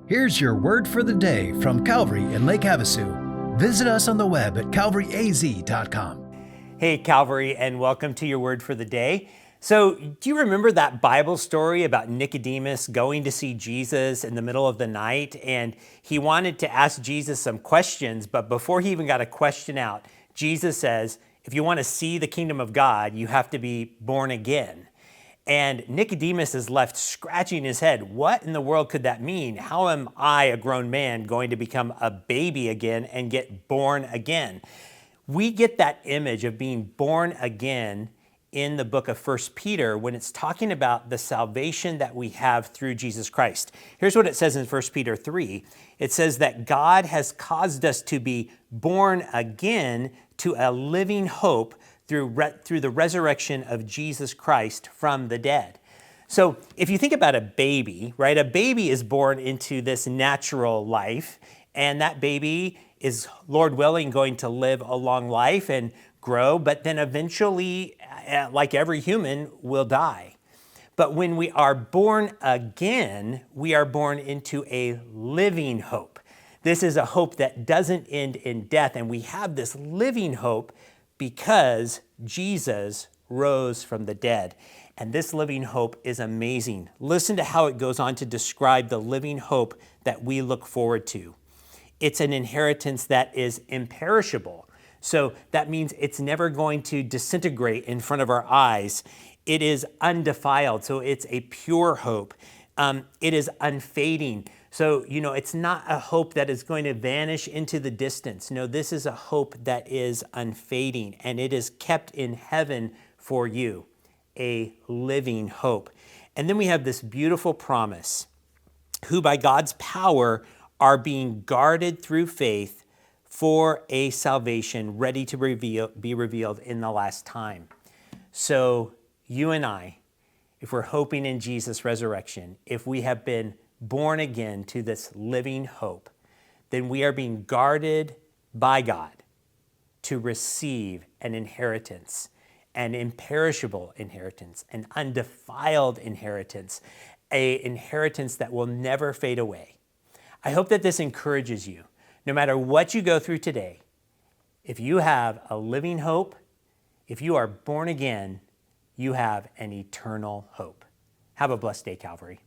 Here's your word for the day from Calvary in Lake Havasu. Visit us on the web at calvaryaz.com. Hey, Calvary, and welcome to your word for the day. So, do you remember that Bible story about Nicodemus going to see Jesus in the middle of the night? And he wanted to ask Jesus some questions, but before he even got a question out, Jesus says, if you want to see the kingdom of God, you have to be born again. And Nicodemus is left scratching his head. What in the world could that mean? How am I, a grown man, going to become a baby again and get born again? We get that image of being born again in the book of 1 Peter when it's talking about the salvation that we have through Jesus Christ. Here's what it says in 1 Peter 3. It says that God has caused us to be born again to a living hope through the resurrection of Jesus Christ from the dead. So if you think about a baby, right? A baby is born into this natural life, and that baby is, Lord willing, going to live a long life and grow, but then eventually, like every human, will die. But when we are born again, we are born into a living hope. This is a hope that doesn't end in death, and we have this living hope because Jesus rose from the dead. And this living hope is amazing. Listen to how it goes on to describe the living hope that we look forward to. It's an inheritance that is imperishable. So that means it's never going to disintegrate in front of our eyes. It is undefiled, so it's a pure hope. It is unfading. So, it's not a hope that is going to vanish into the distance. No, this is a hope that is unfading, and it is kept in heaven for you, a living hope. And then we have this beautiful promise, who by God's power are being guarded through faith for a salvation ready to be revealed in the last time. So you and I, if we're hoping in Jesus' resurrection, if we have been born again to this living hope, then we are being guarded by God to receive an inheritance, an imperishable inheritance, an undefiled inheritance, an inheritance that will never fade away. I hope that this encourages you. No matter what you go through today, if you have a living hope, if you are born again, you have an eternal hope. Have a blessed day, Calvary.